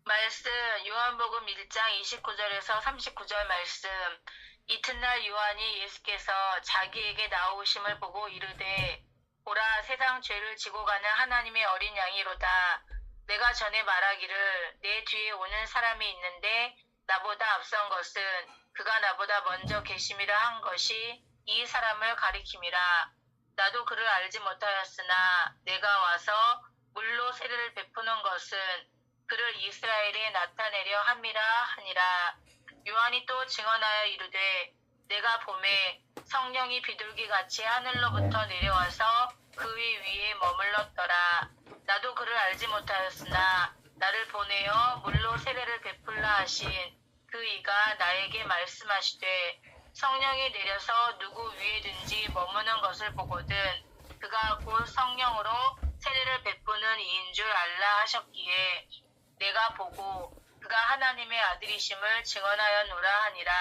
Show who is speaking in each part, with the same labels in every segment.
Speaker 1: 말씀 요한복음 1장 29절에서 39절 말씀. 이튿날 요한이 예수께서 자기에게 나오심을 보고 이르되 보라 세상 죄를 지고 가는 하나님의 어린 양이로다. 내가 전에 말하기를 내 뒤에 오는 사람이 있는데 나보다 앞선 것은 그가 나보다 먼저 계심이라 한 것이 이 사람을 가리킴이라. 나도 그를 알지 못하였으나 내가 와서 물로 세례를 베푸는 것은 그를 이스라엘에 나타내려 함이라 하니라. 요한이 또 증언하여 이르되 내가 보매 성령이 비둘기같이 하늘로부터 내려와서 그의 위에 머물렀더라. 나도 그를 알지 못하였으나 나를 보내어 물로 세례를 베풀라 하신 그 이가 나에게 말씀하시되 성령이 내려서 누구 위에든지 머무는 것을 보거든 그가 곧 성령으로 세례를 베푸는 이인 줄 알라 하셨기에 내가 보고 그가 하나님의 아들이심을 증언하였노라 하니라.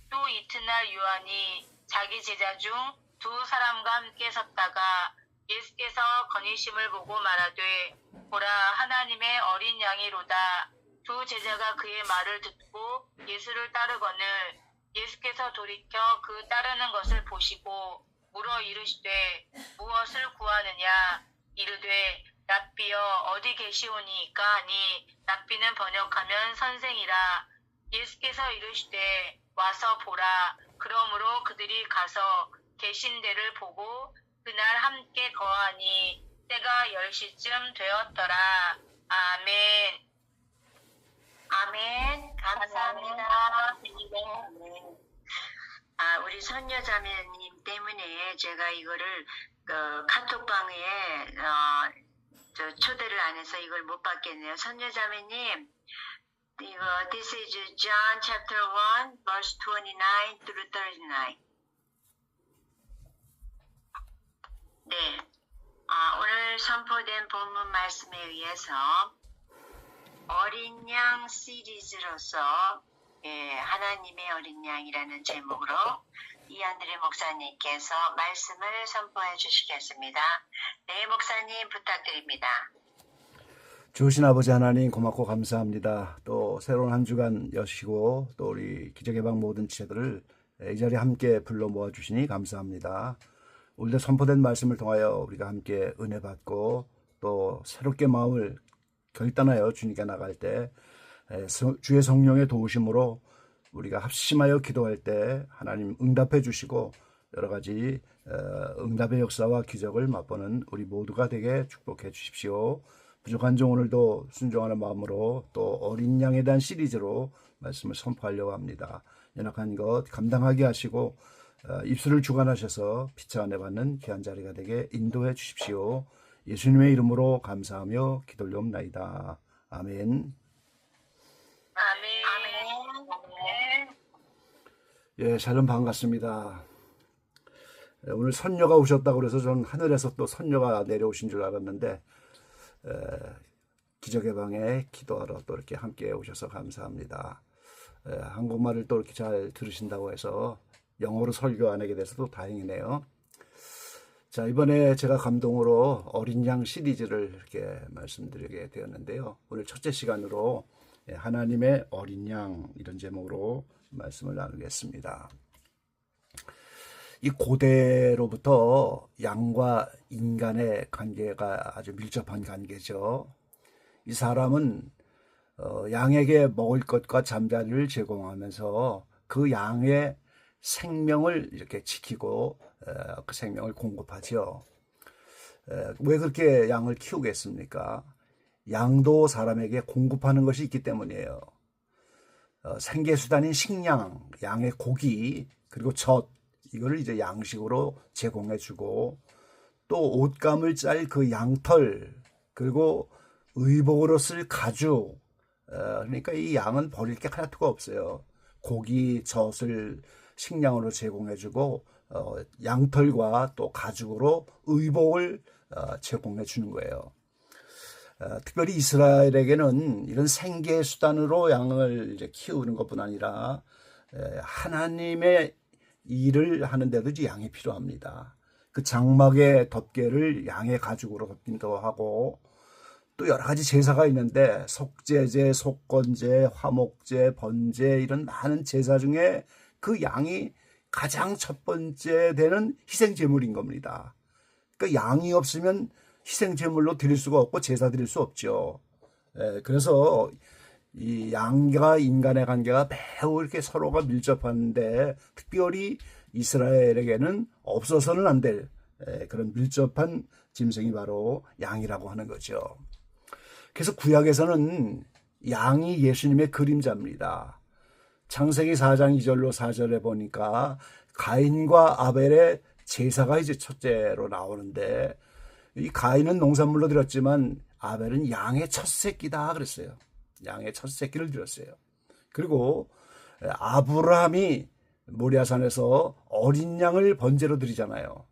Speaker 1: 또 이튿날 요한이 자기 제자 중 두 사람과 함께 섰다가 예수께서 건의심을 보고 말하되 보라 하나님의 어린 양이로다. 두 제자가 그의 말을 듣고 예수를 따르거늘 예수께서 돌이켜 그 따르는 것을 보시고 물어 이르시되 무엇을 구하느냐. 이르되 랍비여 어디 계시오니이까 하니 랍비는 번역하면 선생이라. 예수께서 이르시되 와서 보라. 그러므로 그들이 가서 계신 데를 보고 그날 함께 거하니 때가 10시쯤 되었더라. 아멘.
Speaker 2: 아멘. 감사합니다. 아멘. 우리 선녀자매님 때문에 제가 이거를 카톡방에 초대를 안 해서 이걸 못 받겠네요. 선녀자매님, 이거 This is John chapter 1 verse 29 through 39. 네. 오늘 선포된 본문 말씀에 의해서 어린 양 시리즈로서 하나님의 어린 양이라는 제목으로 이한드레 목사님께서 말씀을 선포해 주시겠습니다. 네, 목사님 부탁드립니다.
Speaker 3: 주신 아버지 하나님 고맙고 감사합니다. 또 새로운 한 주간 여시고 또 우리 기적의 방 모든 지체들을 이 자리에 함께 불러 모아주시니 감사합니다. 오늘도 선포된 말씀을 통하여 우리가 함께 은혜 받고 또 새롭게 마음을 결단하여 주님께 나갈 때 주의 성령의 도우심으로 우리가 합심하여 기도할 때 하나님 응답해 주시고 여러 가지 응답의 역사와 기적을 맛보는 우리 모두가 되게 축복해 주십시오. 부족한 종 오늘도 순종하는 마음으로 또 어린 양에 대한 시리즈로 말씀을 선포하려고 합니다. 연약한 것 감당하게 하시고 입술을 주관하셔서 피차 은혜 받는 귀한 자리가 되게 인도해 주십시오. 예수님의 이름으로 감사하며 기도올리옵나이다. 아멘.
Speaker 1: 아멘.
Speaker 2: 아멘.
Speaker 3: 예, 샬롬 반갑습니다. 오늘 선녀가 오셨다고 그래서 저는 하늘에서 또 선녀가 내려오신 줄 알았는데 기적의 방에 기도하러 또 이렇게 함께 오셔서 감사합니다. 한국말을 또 이렇게 잘 들으신다고 해서 영어로 설교 안 하게 돼서도 다행이네요. 자, 이번에 제가 감동으로 어린 양 시리즈를 이렇게 말씀드리게 되었는데요. 오늘 첫째 시간으로 하나님의 어린 양 이런 제목으로 말씀을 나누겠습니다. 이 고대로부터 양과 인간의 관계가 아주 밀접한 관계죠. 이 사람은 양에게 먹을 것과 잠자리를 제공하면서 그 양의 생명을 이렇게 지키고 그 생명을 공급하죠. 왜 그렇게 양을 키우겠습니까? 양도 사람에게 공급하는 것이 있기 때문이에요. 생계수단인 식량, 양의 고기, 그리고 젖, 이거를 이제 양식으로 제공해주고 또 옷감을 짤 그 양털, 그리고 의복으로 쓸 가죽, 그러니까 이 양은 버릴 게 하나도 없어요. 고기, 젖을 식량으로 제공해주고 양털과 또 가죽으로 의복을 제공해 주는 거예요. 특별히 이스라엘에게는 이런 생계 수단으로 양을 이제 키우는 것뿐 아니라 하나님의 일을 하는데도 양이 필요합니다. 그 장막의 덮개를 양의 가죽으로 덮기도 하고 또 여러 가지 제사가 있는데 속죄제, 속건제, 화목제, 번제 이런 많은 제사 중에 그 양이 가장 첫 번째 되는 희생제물인 겁니다. 그러니까 양이 없으면 희생제물로 드릴 수가 없고 제사 드릴 수 없죠. 그래서 이 양과 인간의 관계가 매우 이렇게 서로가 밀접한데 특별히 이스라엘에게는 없어서는 안 될 그런 밀접한 짐승이 바로 양이라고 하는 거죠. 그래서 구약에서는 양이 예수님의 그림자입니다. 창세기 4장 2절로 4절에 보니까 가인과 아벨의 제사가 이제 첫째로 나오는데 이 가인은 농산물로 드렸지만 아벨은 양의 첫 새끼다 그랬어요. 양의 첫 새끼를 드렸어요. 그리고 아브라함이 모리아산에서 어린 양을 번제로 드리잖아요.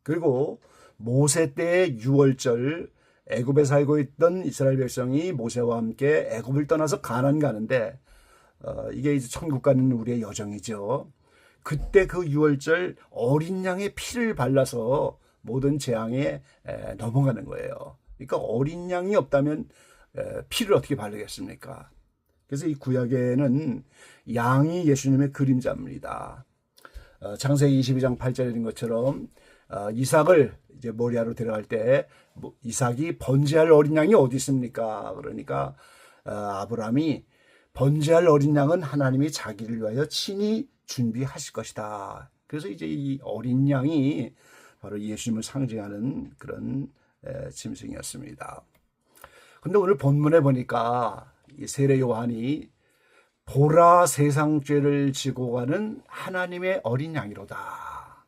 Speaker 3: 그리고 모세 때의 유월절 애굽에 살고 있던 이스라엘 백성이 모세와 함께 애굽을 떠나서 가나안 가는데 이게 이제 천국 가는 우리의 여정이죠. 그때 그 유월절 어린 양의 피를 발라서 모든 재앙에 넘어가는 거예요. 그러니까 어린 양이 없다면 피를 어떻게 바르겠습니까? 그래서 이 구약에는 양이 예수님의 그림자입니다. 창세기 22장 8절인 것처럼 이삭을 이제 모리아로 데려갈 때 이삭이 번제할 어린 양이 어디 있습니까? 그러니까 아브라함이 번제할 어린 양은 하나님이 자기를 위하여 친히 준비하실 것이다. 그래서 이제 이 어린 양이 바로 예수님을 상징하는 그런 짐승이었습니다. 근데 오늘 본문에 보니까 이 세례 요한이 보라 세상 죄를 지고 가는 하나님의 어린 양이로다.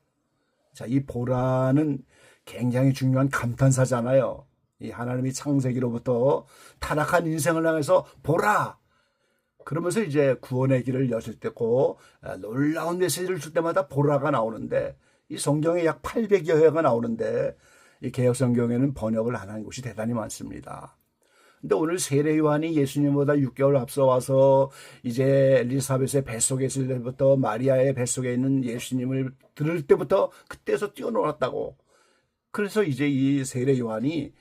Speaker 3: 자, 이 보라는 굉장히 중요한 감탄사잖아요. 이 하나님이 창세기로부터 타락한 인생을 향해서 보라! 그러면서 이제 구원의 길을 여실 때고 놀라운 메시지를 줄 때마다 보라가 나오는데 이 성경에 약 800여 회가 나오는데 이 개역성경에는 번역을 안 한 곳이 대단히 많습니다. 근데 오늘 세례 요한이 예수님보다 6개월 앞서 와서 이제 엘리사벳의 뱃속에 있을 때부터 마리아의 뱃속에 있는 예수님을 들을 때부터 그때서 뛰어놀았다고. 그래서 이제 이 세례 요한이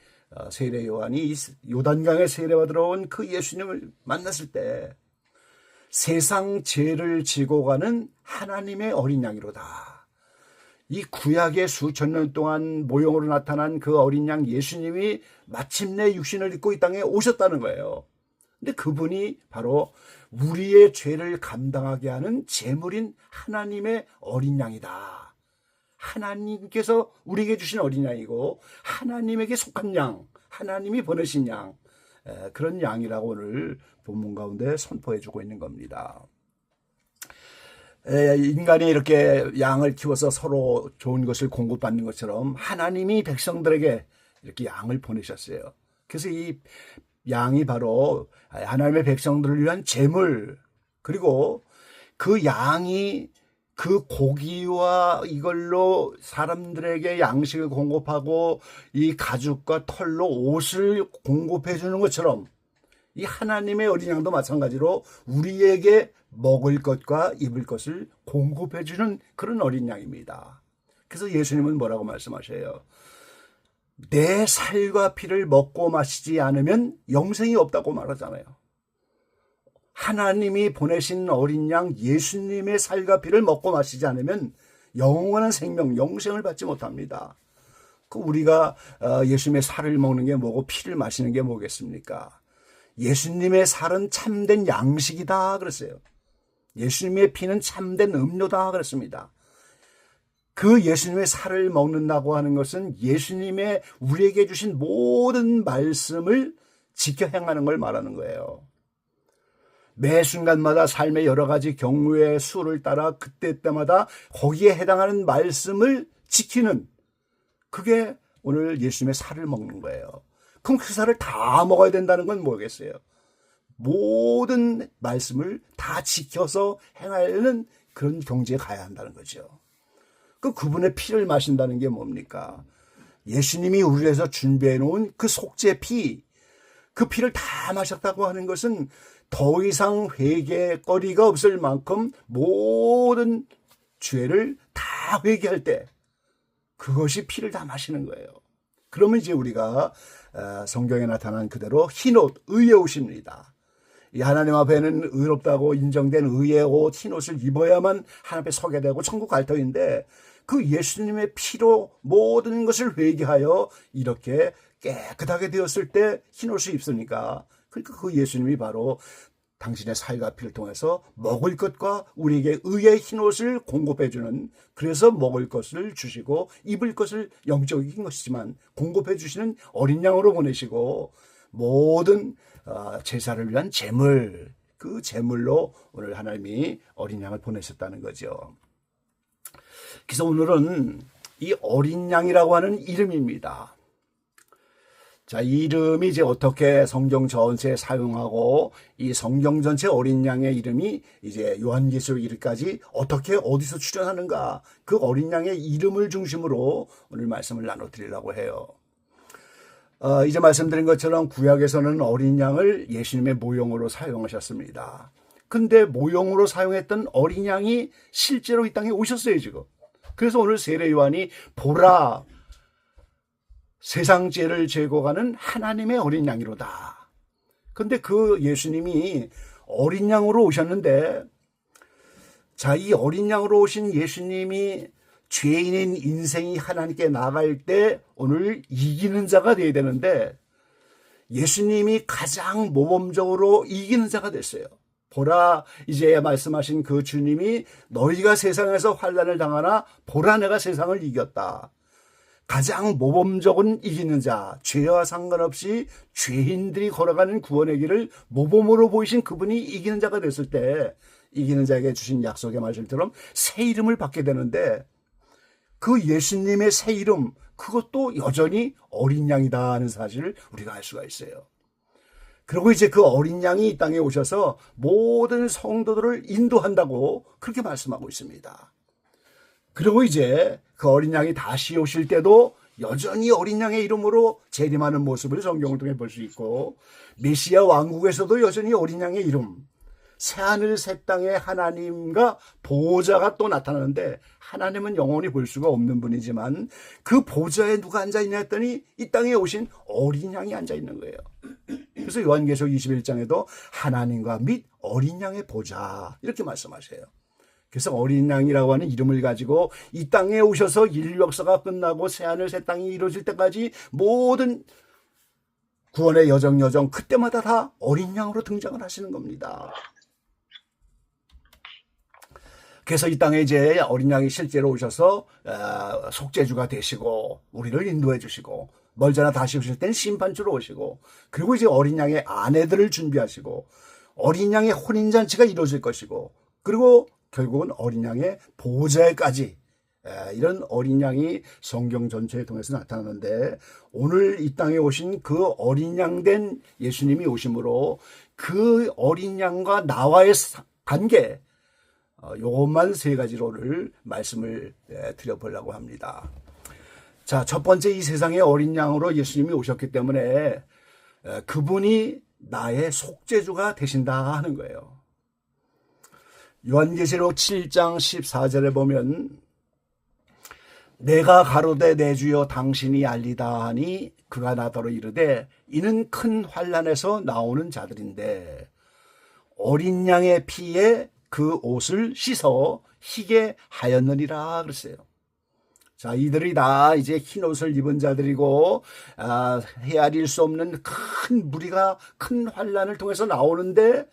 Speaker 3: 요단강에 세례받으러 온 그 예수님을 만났을 때 세상 죄를 지고 가는 하나님의 어린 양이로다. 이 구약의 수천 년 동안 모형으로 나타난 그 어린 양 예수님이 마침내 육신을 입고 이 땅에 오셨다는 거예요. 근데 그분이 바로 우리의 죄를 감당하게 하는 제물인 하나님의 어린 양이다. 하나님께서 우리에게 주신 어린 양이고 하나님에게 속한 양, 하나님이 보내신 양, 그런 양이라고 오늘 본문 가운데 선포해주고 있는 겁니다. 인간이 이렇게 양을 키워서 서로 좋은 것을 공급받는 것처럼 하나님이 백성들에게 이렇게 양을 보내셨어요. 그래서 이 양이 바로 하나님의 백성들을 위한 제물, 그리고 그 양이 그 고기와 이걸로 사람들에게 양식을 공급하고 이 가죽과 털로 옷을 공급해 주는 것처럼 이 하나님의 어린 양도 마찬가지로 우리에게 먹을 것과 입을 것을 공급해 주는 그런 어린 양입니다. 그래서 예수님은 뭐라고 말씀하셔요? 내 살과 피를 먹고 마시지 않으면 영생이 없다고 말하잖아요. 하나님이 보내신 어린 양 예수님의 살과 피를 먹고 마시지 않으면 영원한 생명, 영생을 받지 못합니다. 그 우리가 예수님의 살을 먹는 게 뭐고 피를 마시는 게 뭐겠습니까? 예수님의 살은 참된 양식이다 그랬어요. 예수님의 피는 참된 음료다 그랬습니다. 그 예수님의 살을 먹는다고 하는 것은 예수님의 우리에게 주신 모든 말씀을 지켜 행하는 걸 말하는 거예요. 매 순간마다 삶의 여러 가지 경우의 수를 따라 그때마다 거기에 해당하는 말씀을 지키는, 그게 오늘 예수님의 살을 먹는 거예요. 그럼 그 살을 다 먹어야 된다는 건 뭐겠어요? 모든 말씀을 다 지켜서 행하는 그런 경지에 가야 한다는 거죠. 그분의 피를 마신다는 게 뭡니까? 예수님이 우리를 위해서 준비해 놓은 그 속죄 피, 그 피를 다 마셨다고 하는 것은 더 이상 회개거리가 없을 만큼 모든 죄를 다 회개할 때 그것이 피를 다 마시는 거예요. 그러면 이제 우리가 성경에 나타난 그대로 흰옷, 의의 옷입니다. 이 하나님 앞에는 의롭다고 인정된 의의 옷, 흰옷을 입어야만 하나님 앞에 서게 되고 천국 갈 터인데 그 예수님의 피로 모든 것을 회개하여 이렇게 깨끗하게 되었을 때 흰옷을 입으니까, 그러니까 그 예수님이 바로 당신의 살과 피를 통해서 먹을 것과 우리에게 의의 흰옷을 공급해주는, 그래서 먹을 것을 주시고 입을 것을 영적인 것이지만 공급해 주시는 어린 양으로 보내시고 모든 제사를 위한 제물, 그 제물로 오늘 하나님이 어린 양을 보내셨다는 거죠. 그래서 오늘은 이 어린 양이라고 하는 이름입니다. 자, 이 이름이 이제 어떻게 성경 전체에 사용하고 이 성경 전체 어린 양의 이름이 이제 요한계시록 이르기까지 어떻게 어디서 출현하는가, 그 어린 양의 이름을 중심으로 오늘 말씀을 나눠드리려고 해요. 이제 말씀드린 것처럼 구약에서는 어린 양을 예수님의 모형으로 사용하셨습니다. 근데 모형으로 사용했던 어린 양이 실제로 이 땅에 오셨어요, 지금. 그래서 오늘 세례 요한이 보라, 세상 죄를 제거하는 하나님의 어린 양이로다. 근데 그 예수님이 어린 양으로 오셨는데, 자, 이 어린 양으로 오신 예수님이 죄인인 인생이 하나님께 나갈 때 오늘 이기는 자가 되어야 되는데, 예수님이 가장 모범적으로 이기는 자가 됐어요. 보라, 이제 말씀하신 그 주님이 너희가 세상에서 환난을 당하나 보라, 내가 세상을 이겼다. 가장 모범적인 이기는 자, 죄와 상관없이 죄인들이 걸어가는 구원의 길을 모범으로 보이신 그분이 이기는 자가 됐을 때 이기는 자에게 주신 약속의 말씀처럼 새 이름을 받게 되는데, 그 예수님의 새 이름, 그것도 여전히 어린 양이다 하는 사실을 우리가 알 수가 있어요. 그리고 이제 그 어린 양이 이 땅에 오셔서 모든 성도들을 인도한다고 그렇게 말씀하고 있습니다. 그리고 이제 그 어린 양이 다시 오실 때도 여전히 어린 양의 이름으로 재림하는 모습을 성경을 통해 볼 수 있고, 메시아 왕국에서도 여전히 어린 양의 이름, 새하늘 새 땅의 하나님과 보호자가 또 나타나는데, 하나님은 영원히 볼 수가 없는 분이지만 그 보좌에 누가 앉아있냐 했더니 이 땅에 오신 어린 양이 앉아있는 거예요. 그래서 요한계시록 21장에도 하나님과 및 어린 양의 보좌, 이렇게 말씀하셔요. 그래서 어린 양이라고 하는 이름을 가지고 이 땅에 오셔서 인류 역사가 끝나고 새하늘 새 땅이 이루어질 때까지 모든 구원의 여정 그때마다 다 어린 양으로 등장을 하시는 겁니다. 그래서 이 땅에 이제 어린 양이 실제로 오셔서 속죄주가 되시고 우리를 인도해 주시고, 멀잖아 다시 오실 땐 심판주로 오시고, 그리고 이제 어린 양의 아내들을 준비하시고 어린 양의 혼인잔치가 이루어질 것이고, 그리고 결국은 어린 양의 보호자에까지, 이런 어린 양이 성경 전체에 통해서 나타나는데, 오늘 이 땅에 오신 그 어린 양 된 예수님이 오심으로 그 어린 양과 나와의 관계, 요것만 세 가지로를 말씀을 드려보려고 합니다. 자, 첫 번째, 이 세상의 어린 양으로 예수님이 오셨기 때문에 그분이 나의 속죄주가 되신다 하는 거예요. 요한계시록 7장 14절에 보면, 내가 가로되 내 주여 당신이 알리다 하니 그가 나더러 이르되 이는 큰 환난에서 나오는 자들인데 어린 양의 피에 그 옷을 씻어 희게 하였느니라 그랬어요. 자, 이들이 다 이제 흰 옷을 입은 자들이고 헤아릴 수 없는 큰 무리가 큰 환난을 통해서 나오는데,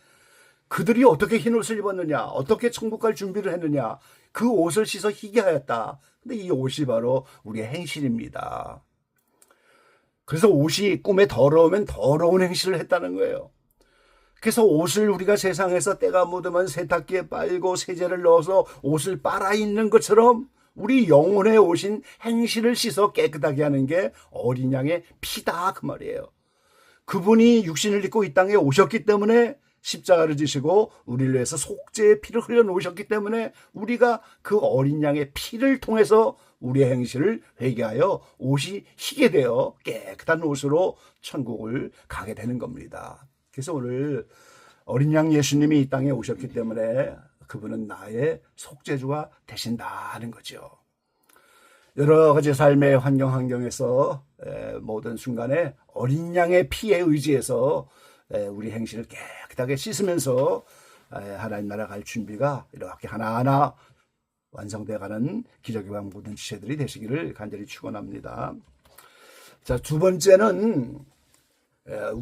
Speaker 3: 그들이 어떻게 흰 옷을 입었느냐, 어떻게 천국 갈 준비를 했느냐, 그 옷을 씻어 희게 하였다. 근데 이 옷이 바로 우리의 행실입니다. 그래서 옷이 꿈에 더러우면 더러운 행실을 했다는 거예요. 그래서 옷을 우리가 세상에서 때가 묻으면 세탁기에 빨고 세제를 넣어서 옷을 빨아 입는 것처럼 우리 영혼에 오신 행실을 씻어 깨끗하게 하는 게 어린 양의 피다, 그 말이에요. 그분이 육신을 입고 이 땅에 오셨기 때문에 십자가를 지시고 우리를 위해서 속죄의 피를 흘려놓으셨기 때문에 우리가 그 어린 양의 피를 통해서 우리의 행실을 회개하여 옷이 희게 되어 깨끗한 옷으로 천국을 가게 되는 겁니다. 그래서 오늘 어린 양 예수님이 이 땅에 오셨기 때문에 그분은 나의 속죄주가 되신다는 거죠. 여러 가지 삶의 환경에서 모든 순간에 어린 양의 피에 의지해서 우리 행실을 깨끗하게 씻으면서 하나님 나라 갈 준비가 이렇게 하나하나 완성돼가는 기적의 방 모든 지체들이 되시기를 간절히 축원합니다. 자, 두 번째는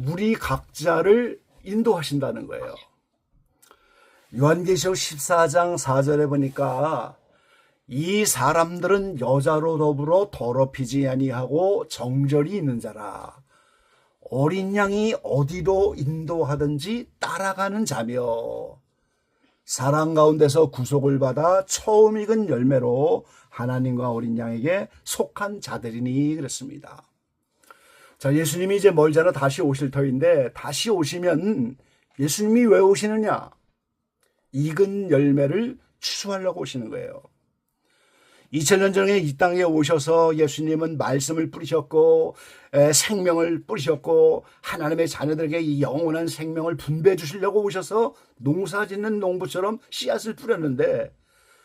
Speaker 3: 우리 각자를 인도하신다는 거예요. 요한계시록 14장 4절에 보니까 이 사람들은 여자로 더불어 더럽히지 아니하고 정절이 있는 자라. 어린 양이 어디로 인도하든지 따라가는 자며 사랑 가운데서 구속을 받아 처음 익은 열매로 하나님과 어린 양에게 속한 자들이니 그랬습니다. 자, 예수님이 이제 멀지 않아 다시 오실 터인데 다시 오시면 예수님이 왜 오시느냐? 익은 열매를 취소하려고 오시는 거예요. 2000년 전에 이 땅에 오셔서 예수님은 말씀을 뿌리셨고 생명을 뿌리셨고 하나님의 자녀들에게 이 영원한 생명을 분배해 주시려고 오셔서 농사 짓는 농부처럼 씨앗을 뿌렸는데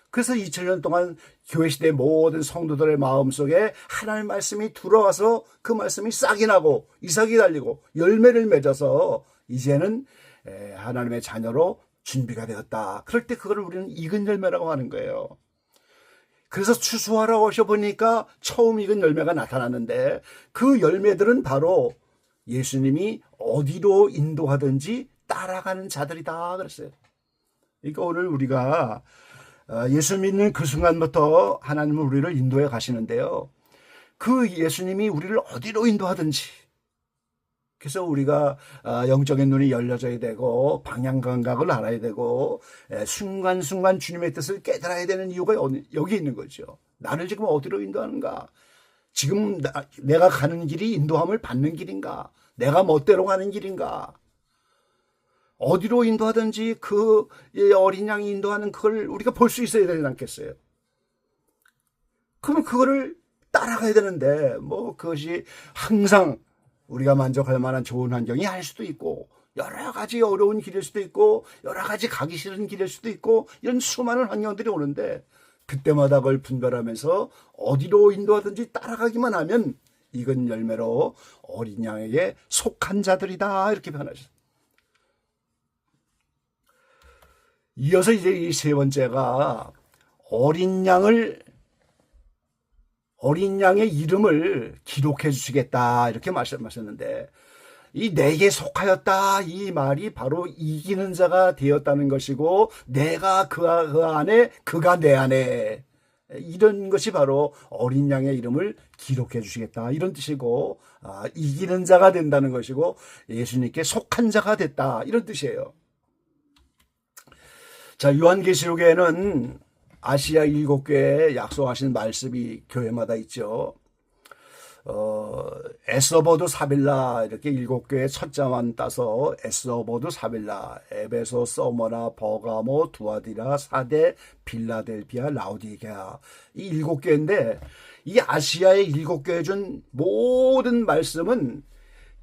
Speaker 3: 그래서 2000년 동안 교회 시대 모든 성도들의 마음속에 하나님의 말씀이 들어와서 그 말씀이 싹이 나고 이삭이 달리고 열매를 맺어서 이제는 하나님의 자녀로 준비가 되었다. 그럴 때 그걸 우리는 익은 열매라고 하는 거예요. 그래서 추수하러 오셔보니까 처음 익은 열매가 나타났는데 그 열매들은 바로 예수님이 어디로 인도하든지 따라가는 자들이다 그랬어요. 그러니까 오늘 우리가 예수 믿는 그 순간부터 하나님은 우리를 인도해 가시는데요. 그 예수님이 우리를 어디로 인도하든지 그래서 우리가 영적인 눈이 열려져야 되고 방향 감각을 알아야 되고 순간순간 주님의 뜻을 깨달아야 되는 이유가 여기 있는 거죠. 나를 지금 어디로 인도하는가? 지금 내가 가는 길이 인도함을 받는 길인가? 내가 멋대로 가는 길인가? 어디로 인도하든지 그 어린 양이 인도하는 그걸 우리가 볼 수 있어야 되지 않겠어요? 그럼 그거를 따라가야 되는데 뭐 그것이 항상 우리가 만족할 만한 좋은 환경이 할 수도 있고 여러 가지 어려운 길일 수도 있고 여러 가지 가기 싫은 길일 수도 있고 이런 수많은 환경들이 오는데 그때마다 그걸 분별하면서 어디로 인도하든지 따라가기만 하면 익은 열매로 어린 양에게 속한 자들이다 이렇게 변하셨어요. 이어서 이제 이 세 번째가 어린 양의 이름을 기록해 주시겠다 이렇게 말씀하셨는데 이 내게 속하였다 이 말이 바로 이기는 자가 되었다는 것이고 내가 그 안에 그가 내 안에 이런 것이 바로 어린 양의 이름을 기록해 주시겠다 이런 뜻이고 이기는 자가 된다는 것이고 예수님께 속한 자가 됐다 이런 뜻이에요. 자, 요한계시록에는 아시아 7교회에 약속하신 말씀이 교회마다 있죠. 에스더버드 사빌라 이렇게 7교회 첫자만 따서 에스더버드 사빌라, 에베소, 서머나, 버가모, 두아디라, 사데, 빌라델비아, 라우디게아 이 7교회인데 이 아시아의 7교회 준 모든 말씀은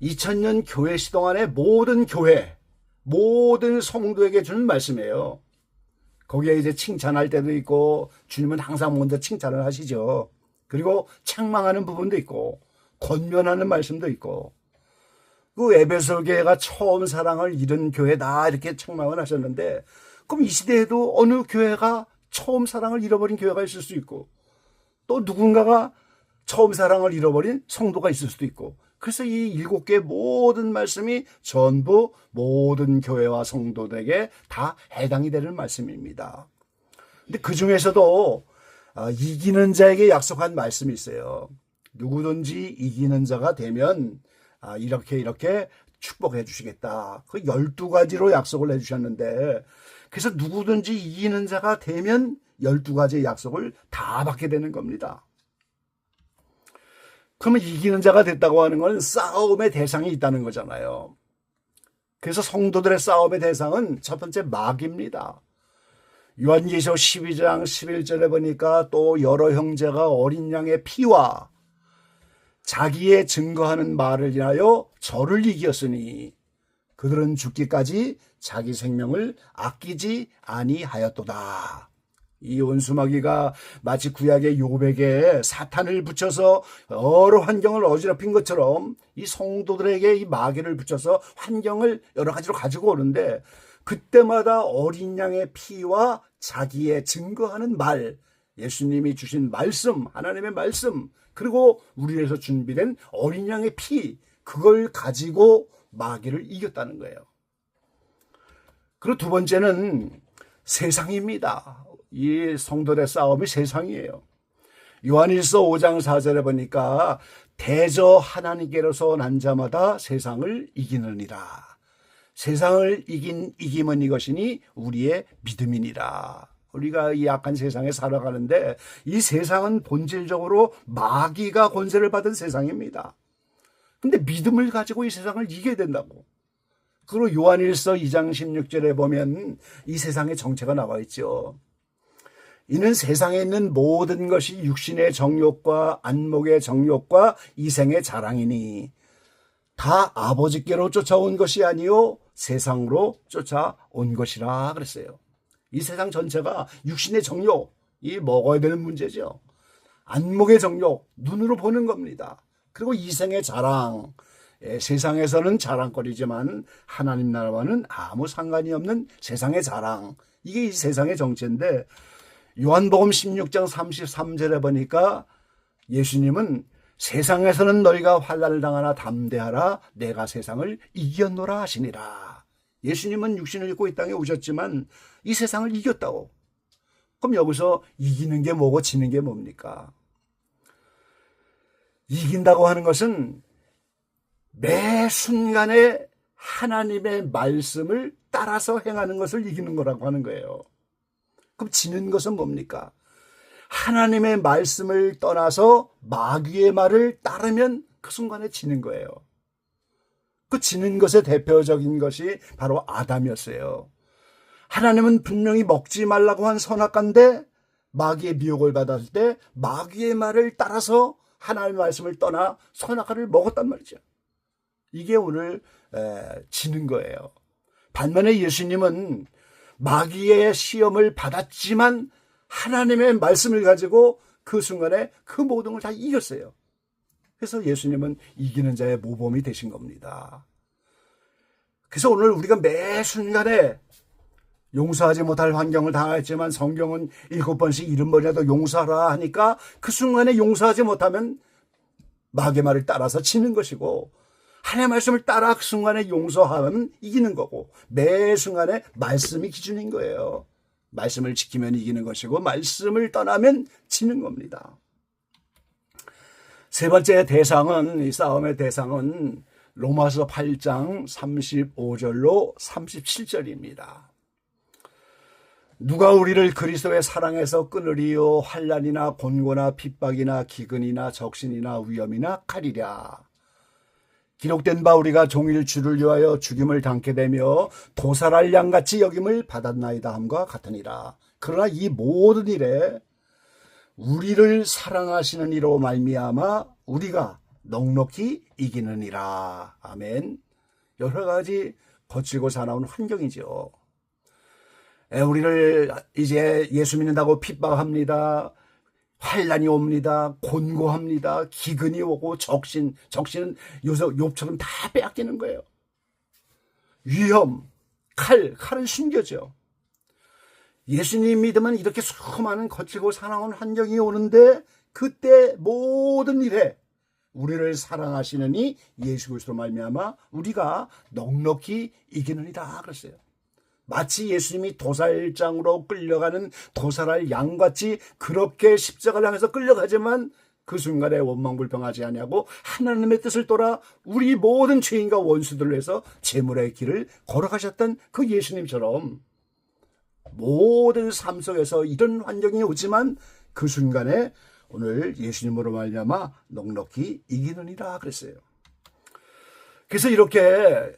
Speaker 3: 2000년 교회 시동안의 모든 교회, 모든 성도에게 주는 말씀이에요. 거기에 이제 칭찬할 때도 있고 주님은 항상 먼저 칭찬을 하시죠. 그리고 책망하는 부분도 있고 권면하는 말씀도 있고 그 에베소 교회가 처음 사랑을 잃은 교회다 이렇게 책망을 하셨는데 그럼 이 시대에도 어느 교회가 처음 사랑을 잃어버린 교회가 있을 수 있고 또 누군가가 처음 사랑을 잃어버린 성도가 있을 수도 있고 그래서 이 7개의 모든 말씀이 전부 모든 교회와 성도들에게 다 해당이 되는 말씀입니다. 근데 그 중에서도 이기는 자에게 약속한 말씀이 있어요. 누구든지 이기는 자가 되면 이렇게 축복해 주시겠다. 그 12가지로 약속을 해 주셨는데 그래서 누구든지 이기는 자가 되면 12가지의 약속을 다 받게 되는 겁니다. 그러면 이기는 자가 됐다고 하는 건 싸움의 대상이 있다는 거잖아요. 그래서 성도들의 싸움의 대상은 첫 번째 마귀입니다. 요한계시록 12장 11절에 보니까 또 여러 형제가 어린 양의 피와 자기의 증거하는 말을 인하여 저를 이겼으니 그들은 죽기까지 자기 생명을 아끼지 아니하였도다. 이 원수마귀가 마치 구약의 욥에게 사탄을 붙여서 여러 환경을 어지럽힌 것처럼 이 성도들에게 이 마귀를 붙여서 환경을 여러 가지로 가지고 오는데, 그때마다 어린 양의 피와 자기의 증거하는 말, 예수님이 주신 말씀, 하나님의 말씀, 그리고 우리 위해서 준비된 어린 양의 피, 그걸 가지고 마귀를 이겼다는 거예요. 그리고 두 번째는 세상입니다. 이 성도들의 싸움이 세상이에요. 요한일서 5장 4절에 보니까 대저 하나님께로서 난 자마다 세상을 이기느니라. 세상을 이김은 이것이니 우리의 믿음이니라. 우리가 이 악한 세상에 살아가는데 이 세상은 본질적으로 마귀가 권세를 받은 세상입니다. 근데 믿음을 가지고 이 세상을 이겨야 된다고. 그리고 요한일서 2장 16절에 보면 이 세상의 정체가 나와 있죠. 이는 세상에 있는 모든 것이 육신의 정욕과 안목의 정욕과 이생의 자랑이니 다 아버지께로 쫓아온 것이 아니요 세상으로 쫓아온 것이라 그랬어요. 이 세상 전체가 육신의 정욕, 이 먹어야 되는 문제죠. 안목의 정욕, 눈으로 보는 겁니다. 그리고 이생의 자랑, 세상에서는 자랑거리지만 하나님 나라와는 아무 상관이 없는 세상의 자랑, 이게 이 세상의 정체인데, 요한복음 16장 33절에 보니까 예수님은 세상에서는 너희가 환난을 당하나 담대하라, 내가 세상을 이겼노라 하시니라. 예수님은 육신을 입고 이 땅에 오셨지만 이 세상을 이겼다고. 그럼 여기서 이기는 게 뭐고 지는 게 뭡니까? 이긴다고 하는 것은 매 순간에 하나님의 말씀을 따라서 행하는 것을 이기는 거라고 하는 거예요. 그럼 지는 것은 뭡니까? 하나님의 말씀을 떠나서 마귀의 말을 따르면 그 순간에 지는 거예요. 그 지는 것의 대표적인 것이 바로 아담이었어요. 하나님은 분명히 먹지 말라고 한 선악과인데 마귀의 미혹을 받았을 때 마귀의 말을 따라서 하나님의 말씀을 떠나 선악과를 먹었단 말이죠. 이게 오늘 지는 거예요. 반면에 예수님은 마귀의 시험을 받았지만 하나님의 말씀을 가지고 그 순간에 그 모든 걸 다 이겼어요. 그래서 예수님은 이기는 자의 모범이 되신 겁니다. 그래서 오늘 우리가 매 순간에 용서하지 못할 환경을 당했지만 성경은 7번씩 70번이라도 용서하라 하니까 그 순간에 용서하지 못하면 마귀의 말을 따라서 지는 것이고, 하나님의 말씀을 따라 그 순간에 용서하면 이기는 거고, 매 순간에 말씀이 기준인 거예요. 말씀을 지키면 이기는 것이고 말씀을 떠나면 지는 겁니다. 세 번째 대상은, 이 싸움의 대상은 로마서 8장 35절로 37절입니다. 누가 우리를 그리스도의 사랑에서 끊으리요? 환난이나 곤고나 핍박이나 기근이나 적신이나 위험이나 칼이랴. 기록된 바 우리가 종일 주를 위하여 죽임을 당케 되며 도살할 양같이 여김을 받았나이다 함과 같으니라. 그러나 이 모든 일에 우리를 사랑하시는 이로 말미암아 우리가 넉넉히 이기느니라. 아멘. 여러 가지 거칠고 사나운 환경이죠. 우리를 이제 예수 믿는다고 핍박합니다. 환난이 옵니다. 곤고합니다. 기근이 오고 적신은 요새 욥처럼 다 빼앗기는 거예요. 위험, 칼은 숨겨져. 예수님 믿으면 이렇게 수많은 거칠고 사나운 환경이 오는데 그때 모든 일에 우리를 사랑하시느니 예수 그리스도로 말미암아 우리가 넉넉히 이기느니라 그랬어요. 마치 예수님이 도살장으로 끌려가는 도살할 양같이 그렇게 십자가를 향해서 끌려가지만 그 순간에 원망불평하지 아니하고 하나님의 뜻을 따라 우리 모든 죄인과 원수들을 위해서 제물의 길을 걸어가셨던 그 예수님처럼 모든 삶 속에서 이런 환경이 오지만 그 순간에 오늘 예수님으로 말미암아 넉넉히 이기느니라 그랬어요. 그래서 이렇게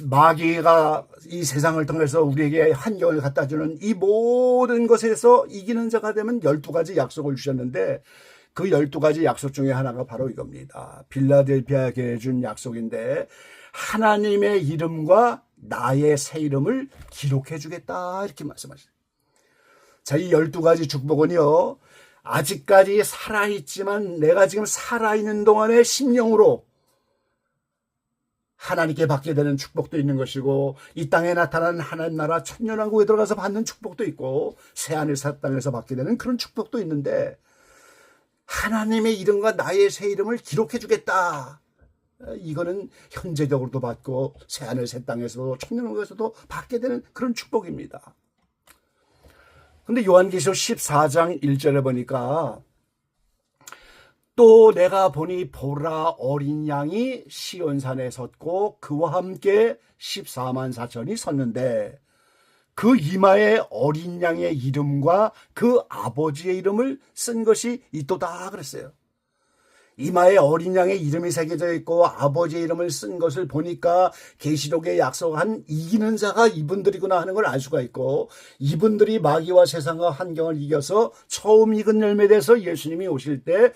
Speaker 3: 마귀가 이 세상을 통해서 우리에게 환경을 갖다 주는 이 모든 것에서 이기는 자가 되면 12가지 약속을 주셨는데 그 12가지 약속 중에 하나가 바로 이겁니다. 빌라델피아에게 준 약속인데 하나님의 이름과 나의 새 이름을 기록해 주겠다 이렇게 말씀하셨어요. 자, 이 12가지 축복은요, 아직까지 살아있지만 내가 지금 살아있는 동안의 심령으로 하나님께 받게 되는 축복도 있는 것이고, 이 땅에 나타나는 하나님 나라 천년왕국에 들어가서 받는 축복도 있고, 새하늘 새 땅에서 받게 되는 그런 축복도 있는데, 하나님의 이름과 나의 새 이름을 기록해 주겠다. 이거는 현재적으로도 받고 새하늘 새 땅에서도 천년왕국에서도 받게 되는 그런 축복입니다. 근데 요한계시록 14장 1절에 보니까, 또 내가 보니 보라, 어린 양이 시온산에 섰고 그와 함께 14만 4천이 섰는데 그 이마에 어린 양의 이름과 그 아버지의 이름을 쓴 것이 있도다 그랬어요. 이마에 어린 양의 이름이 새겨져 있고 아버지의 이름을 쓴 것을 보니까 계시록에 약속한 이기는 자가 이분들이구나 하는 걸 알 수가 있고, 이분들이 마귀와 세상과 환경을 이겨서 처음 익은 열매에 대해서 예수님이 오실 때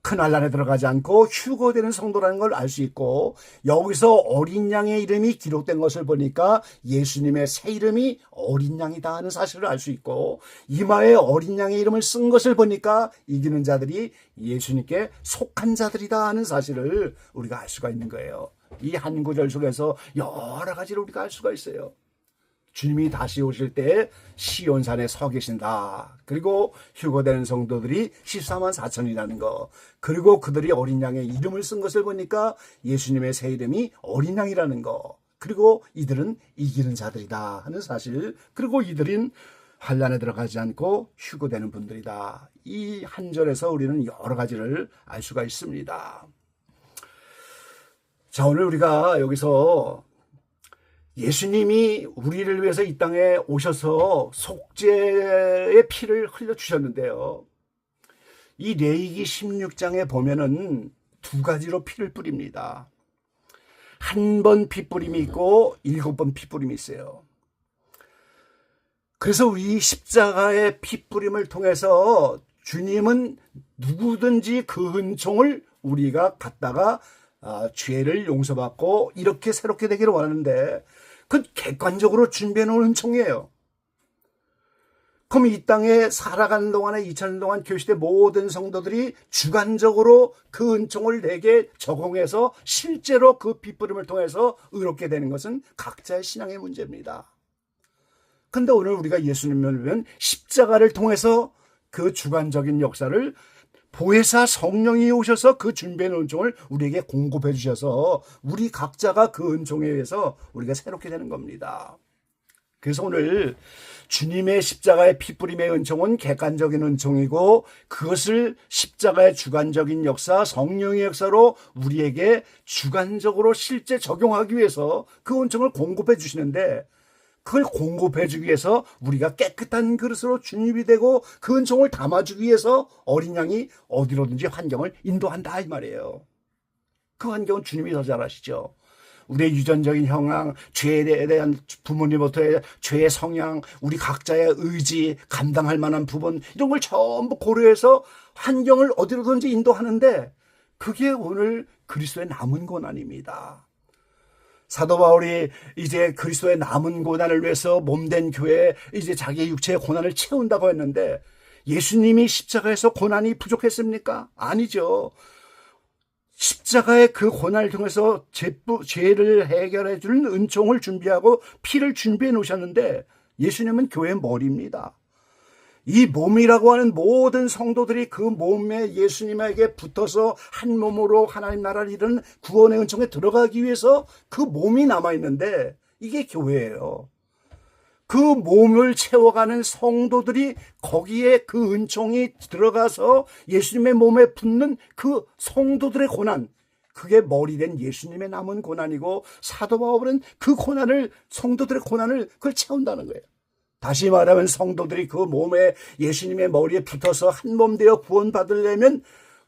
Speaker 3: 큰 환난에 들어가지 않고 휴거되는 성도라는 걸 알 수 있고, 여기서 어린 양의 이름이 기록된 것을 보니까 예수님의 새 이름이 어린 양이다 하는 사실을 알 수 있고, 이마에 어린 양의 이름을 쓴 것을 보니까 이기는 자들이 예수님께 속한 자들이다 하는 사실을 우리가 알 수가 있는 거예요. 이 한 구절 속에서 여러 가지를 우리가 알 수가 있어요. 주님이 다시 오실 때 시온산에 서 계신다. 그리고 휴거되는 성도들이 14만 4천이라는 거. 그리고 그들이 어린 양의 이름을 쓴 것을 보니까 예수님의 새 이름이 어린 양이라는 거. 그리고 이들은 이기는 자들이다 하는 사실. 그리고 이들은 환난에 들어가지 않고 휴거되는 분들이다. 이 한 절에서 우리는 여러 가지를 알 수가 있습니다. 자, 오늘 우리가 여기서 예수님이 우리를 위해서 이 땅에 오셔서 속죄의 피를 흘려주셨는데요. 이 레위기 16장에 보면은 두 가지로 피를 뿌립니다. 한 번 피 뿌림이 있고 7번 피 뿌림이 있어요. 그래서 우리 십자가의 피 뿌림을 통해서 주님은 누구든지 그 은총을 우리가 갖다가 죄를 용서받고 이렇게 새롭게 되기를 원하는데, 그 객관적으로 준비해 놓은 은총이에요. 그럼 이 땅에 살아가는 동안에 2000년 동안 교시대 모든 성도들이 주관적으로 그 은총을 내게 적용해서 실제로 그 핏부림을 통해서 의롭게 되는 것은 각자의 신앙의 문제입니다. 그런데 오늘 우리가 예수님을 보면 십자가를 통해서 그 주관적인 역사를 보혜사 성령이 오셔서 그 준비한 은총을 우리에게 공급해 주셔서 우리 각자가 그 은총에 의해서 우리가 새롭게 되는 겁니다. 그래서 오늘 주님의 십자가의 피뿌림의 은총은 객관적인 은총이고, 그것을 십자가의 주관적인 역사, 성령의 역사로 우리에게 주관적으로 실제 적용하기 위해서 그 은총을 공급해 주시는데, 그걸 공급해 주기 위해서 우리가 깨끗한 그릇으로 주님이 되고 그 은총을 담아주기 위해서 어린 양이 어디로든지 환경을 인도한다 이 말이에요. 그 환경은 주님이 더 잘 아시죠. 우리의 유전적인 형황, 죄에 대한 부모님부터의 죄의 성향, 우리 각자의 의지, 감당할 만한 부분, 이런 걸 전부 고려해서 환경을 어디로든지 인도하는데, 그게 오늘 그리스도의 남은 고난입니다. 사도 바울이 이제 그리스도의 남은 고난을 위해서 몸된 교회에 이제 자기의 육체의 고난을 채운다고 했는데, 예수님이 십자가에서 고난이 부족했습니까? 아니죠. 십자가의 그 고난을 통해서 죄를 해결해 주는 은총을 준비하고 피를 준비해 놓으셨는데, 예수님은 교회의 머리입니다. 이 몸이라고 하는 모든 성도들이 그 몸에 예수님에게 붙어서 한 몸으로 하나님 나라를 이루는 구원의 은총에 들어가기 위해서 그 몸이 남아있는데, 이게 교회예요. 그 몸을 채워가는 성도들이 거기에 그 은총이 들어가서 예수님의 몸에 붙는 그 성도들의 고난, 그게 머리된 예수님의 남은 고난이고, 사도 바울은 그 고난을, 성도들의 고난을 그걸 채운다는 거예요. 다시 말하면 성도들이 그 몸에 예수님의 머리에 붙어서 한 몸 되어 구원받으려면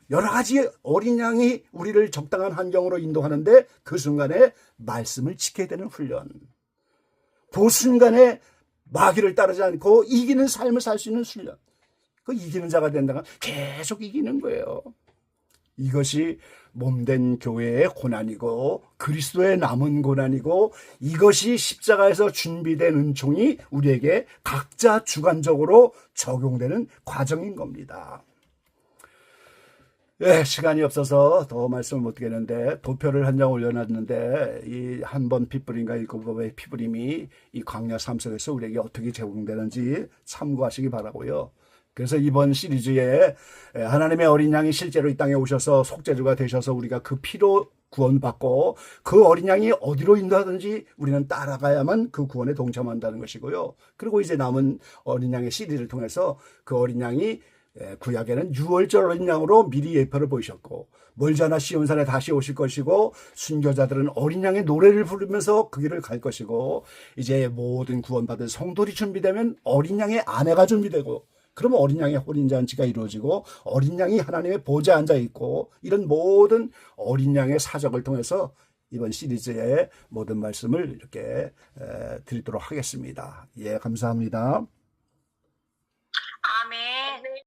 Speaker 3: 여러 가지 어린 양이 우리를 적당한 환경으로 인도하는데, 그 순간에 말씀을 지켜야 되는 훈련, 그 순간에 마귀를 따르지 않고 이기는 삶을 살 수 있는 훈련, 그 이기는 자가 된다면 계속 이기는 거예요. 이것이 몸된 교회의 고난이고 그리스도의 남은 고난이고 이것이 십자가에서 준비된 은총이 우리에게 각자 주관적으로 적용되는 과정인 겁니다. 예, 시간이 없어서 더 말씀을 못 드리겠는데 도표를 한 장 올려놨는데 이 한 번 피부림과 일곱 번의 피부림이 이 광야 삶 속에서 우리에게 어떻게 적용되는지 참고하시기 바라고요. 그래서 이번 시리즈에 하나님의 어린 양이 실제로 이 땅에 오셔서 속죄주가 되셔서 우리가 그 피로 구원받고 그 어린 양이 어디로 인도하든지 우리는 따라가야만 그 구원에 동참한다는 것이고요. 그리고 이제 남은 어린 양의 시리즈를 통해서 그 어린 양이 구약에는 유월절 어린 양으로 미리 예표를 보이셨고 멀잖아 시온산에 다시 오실 것이고 순교자들은 어린 양의 노래를 부르면서 그 길을 갈 것이고 이제 모든 구원받은 성도들이 준비되면 어린 양의 아내가 준비되고 그러면 어린 양의 혼인잔치가 이루어지고 어린 양이 하나님의 보좌에 앉아 있고 이런 모든 어린 양의 사적을 통해서 이번 시리즈의 모든 말씀을 이렇게 드리도록 하겠습니다. 예, 감사합니다.
Speaker 2: 아멘.